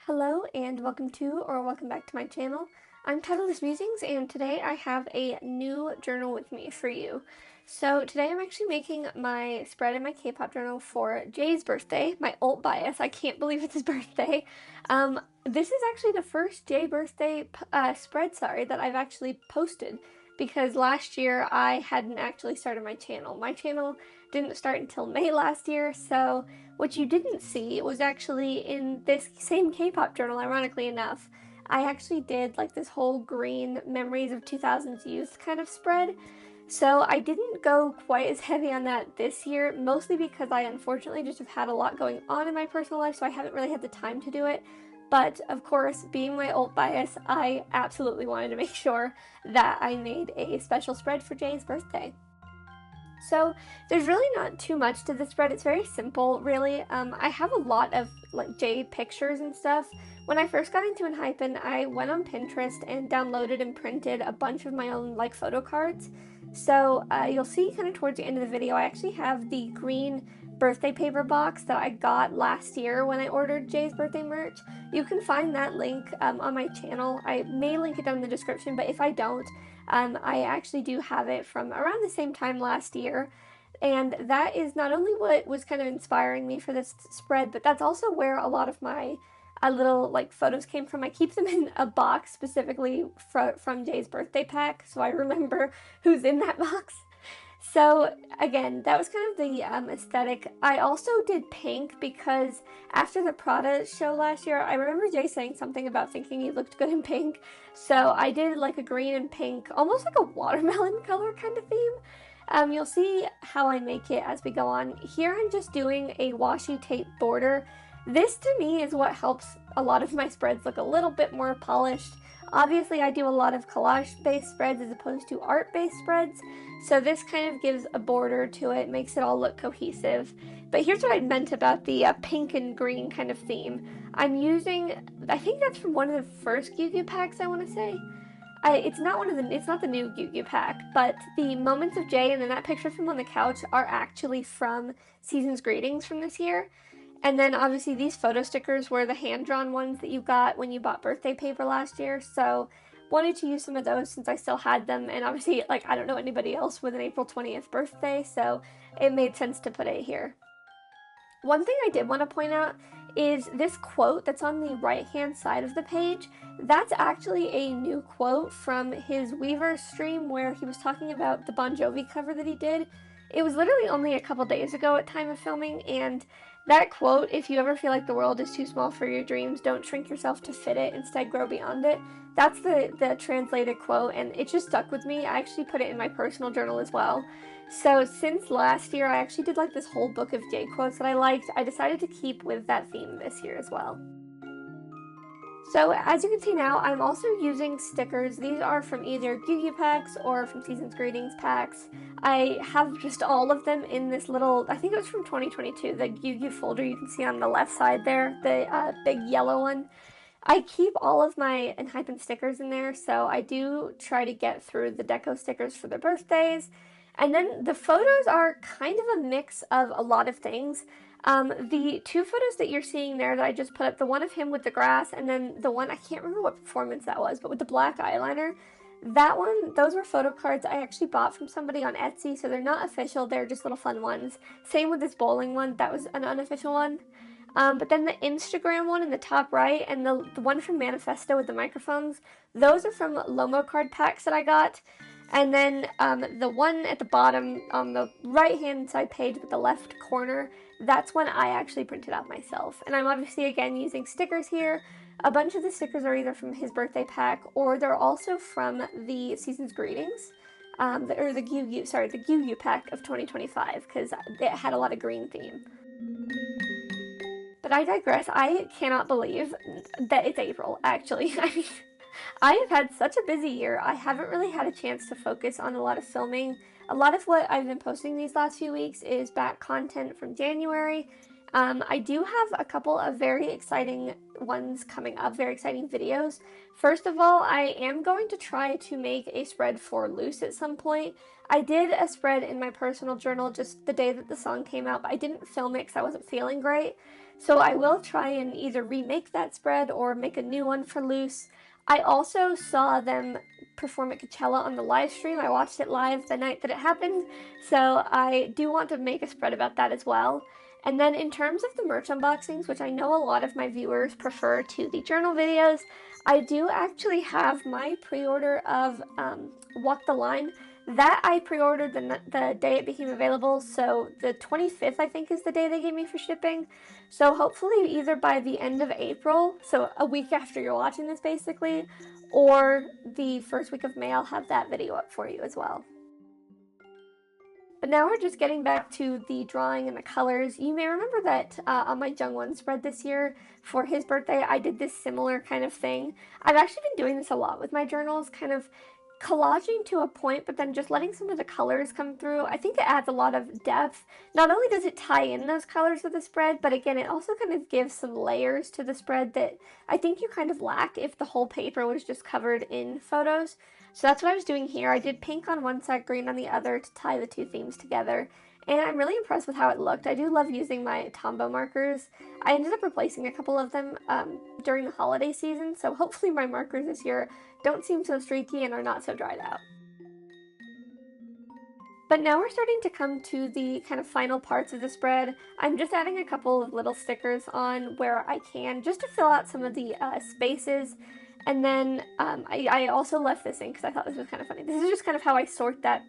Hello and welcome back to my channel. I'm Titleless Musings and today I have a new journal with me for you. So today I'm actually making my spread in my K-pop journal for Jay's birthday, my Ult Bias. I can't believe it's his birthday. This is actually the first Jay birthday spread, that I've actually posted because last year I hadn't actually started my channel. My channel didn't start until May last year, so what you didn't see was actually in this same K-pop journal, ironically enough, I actually did like this whole green memories of 2000s youth kind of spread. So I didn't go quite as heavy on that this year, mostly because I unfortunately just have had a lot going on in my personal life, so I haven't really had the time to do it. But of course, being my Ult Bias, I absolutely wanted to make sure that I made a special spread for Jay's birthday. So there's really not too much to the spread. It's very simple, really. I have a lot of like Jay pictures and stuff. When I first got into Enhypen, I went on Pinterest and downloaded and printed a bunch of my own like photo cards. So you'll see kind of towards the end of the video, I actually have the green birthday paper box that I got last year when I ordered Jay's birthday merch. You can find that link on my channel. I may link it down in the description, but if I don't, I actually do have it from around the same time last year. And that is not only what was kind of inspiring me for this spread, but that's also where a lot of my little like photos came from. I keep them in a box specifically from Jay's birthday pack, so I remember who's in that box. So again, that was kind of the aesthetic. I also did pink because after the Prada show last year, I remember Jay saying something about thinking he looked good in pink. So I did like a green and pink, almost like a watermelon color kind of theme. You'll see how I make it as we go on. Here I'm just doing a washi tape border. This to me is what helps a lot of my spreads look a little bit more polished. Obviously I do a lot of collage-based spreads as opposed to art-based spreads, so this kind of gives a border to it, makes it all look cohesive. But here's what I meant about the pink and green kind of theme. I'm using, I think that's from one of the first Gyugyu packs, I want to say. It's not the new Gyugyu pack, but the Moments of Jay and then that picture of him on the couch are actually from Season's Greetings from this year. And then obviously these photo stickers were the hand-drawn ones that you got when you bought birthday paper last year, so wanted to use some of those since I still had them, and obviously, like, I don't know anybody else with an April 20th birthday, so it made sense to put it here. One thing I did want to point out is this quote that's on the right-hand side of the page. That's actually a new quote from his Weaver stream where he was talking about the Bon Jovi cover that he did. It was literally only a couple days ago at time of filming, and that quote, if you ever feel like the world is too small for your dreams, don't shrink yourself to fit it, instead grow beyond it. That's the translated quote, and it just stuck with me. I actually put it in my personal journal as well. So since last year, I actually did like this whole book of J quotes that I liked. I decided to keep with that theme this year as well. So as you can see now, I'm also using stickers. These are from either Gyugyu packs or from Season's Greetings packs. I have just all of them in this little, I think it was from 2022, the Gyugyu folder you can see on the left side there, the big yellow one. I keep all of my Enhypen stickers in there, so I do try to get through the deco stickers for their birthdays. And then the photos are kind of a mix of a lot of things. The two photos that you're seeing there that I just put up, the one of him with the grass, and then the one, I can't remember what performance that was, but with the black eyeliner, that one, those were photo cards I actually bought from somebody on Etsy, so they're not official, they're just little fun ones. Same with this bowling one, that was an unofficial one. But then the Instagram one in the top right, and the one from Manifesto with the microphones, those are from Lomo card packs that I got. And then the one at the bottom on the right-hand side page with the left corner, that's one I actually printed out myself. And I'm obviously, again, using stickers here. A bunch of the stickers are either from his birthday pack, or they're also from the Season's Greetings, the Gyugyu pack of 2025, because it had a lot of green theme. But I digress. I cannot believe that it's April, actually. I mean, I have had such a busy year. I haven't really had a chance to focus on a lot of filming. A lot of what I've been posting these last few weeks is back content from January. I do have a couple of very exciting ones coming up, very exciting videos. First of all, I am going to try to make a spread for Loose at some point. I did a spread in my personal journal just the day that the song came out, but I didn't film it because I wasn't feeling great. So I will try and either remake that spread or make a new one for Loose. I also saw them perform at Coachella on the live stream. I watched it live the night that it happened, so I do want to make a spread about that as well. And then in terms of the merch unboxings, which I know a lot of my viewers prefer to the journal videos, I do actually have my pre-order of Walk the Line. That I pre-ordered the day it became available, so the 25th I think is the day they gave me for shipping. So hopefully either by the end of April, so a week after you're watching this basically, or the first week of May, I'll have that video up for you as well. But now we're just getting back to the drawing and the colors. You may remember that on my Jungwon spread this year for his birthday, I did this similar kind of thing. I've actually been doing this a lot with my journals, kind of collaging to a point, but then just letting some of the colors come through. I think it adds a lot of depth. Not only does it tie in those colors with the spread, but again, it also kind of gives some layers to the spread that I think you kind of lack if the whole paper was just covered in photos. So that's what I was doing here. I did pink on one side, green on the other to tie the two themes together. And I'm really impressed with how it looked. I do love using my Tombow markers. I ended up replacing a couple of them during the holiday season, so hopefully my markers this year don't seem so streaky and are not so dried out. But now we're starting to come to the kind of final parts of the spread. I'm just adding a couple of little stickers on where I can, just to fill out some of the spaces. And then I also left this in because I thought this was kind of funny. This is just kind of how I sort that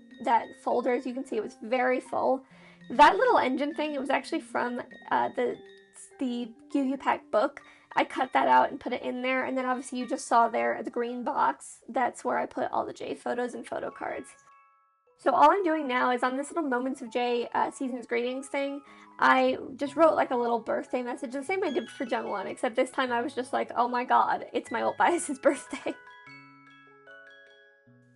folder. As you can see, it was very full. That little engine thing, it was actually from the Yu Pack book. I cut that out and put it in there, and then obviously you just saw there the green box. That's where I put all the J photos and photo cards. So all I'm doing now is on this little Moments of J Season's Greetings thing, I just wrote like a little birthday message, the same I did for Jungwon, except this time I was just like, oh my god, it's my Ult Bias' birthday.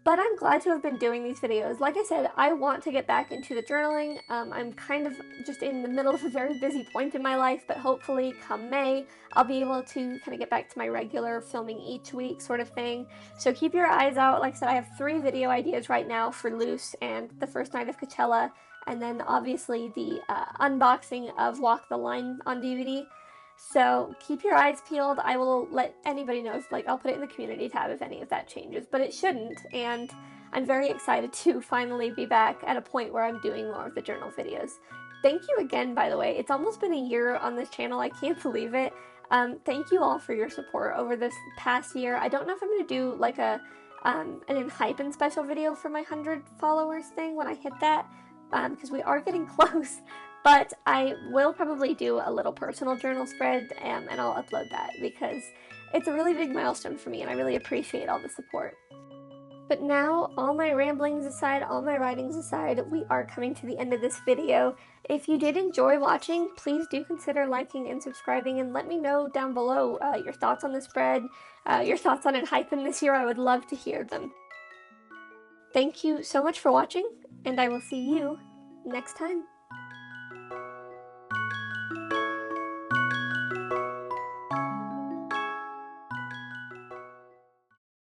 But I'm glad to have been doing these videos. Like I said, I want to get back into the journaling. I'm kind of just in the middle of a very busy point in my life, but hopefully come May, I'll be able to kind of get back to my regular filming each week sort of thing. So keep your eyes out. Like I said, I have 3 video ideas right now for Loose and the first night of Coachella, and then obviously the unboxing of Walk the Line on DVD. So keep your eyes peeled. I will let anybody know if, I'll put it in the community tab if any of that changes, but it shouldn't, and I'm very excited to finally be back at a point where I'm doing more of the journal videos. Thank you again, by the way. It's almost been a year on this channel. I can't believe it. Thank you all for your support over this past year. I don't know if I'm going to do like an Enhypen special video for my 100 followers thing when I hit that, because we are getting close. But I will probably do a little personal journal spread, and I'll upload that because it's a really big milestone for me and I really appreciate all the support. But now, all my ramblings aside, all my writings aside, we are coming to the end of this video. If you did enjoy watching, please do consider liking and subscribing, and let me know down below your thoughts on the spread, your thoughts on Enhypen this year. I would love to hear them. Thank you so much for watching, and I will see you next time.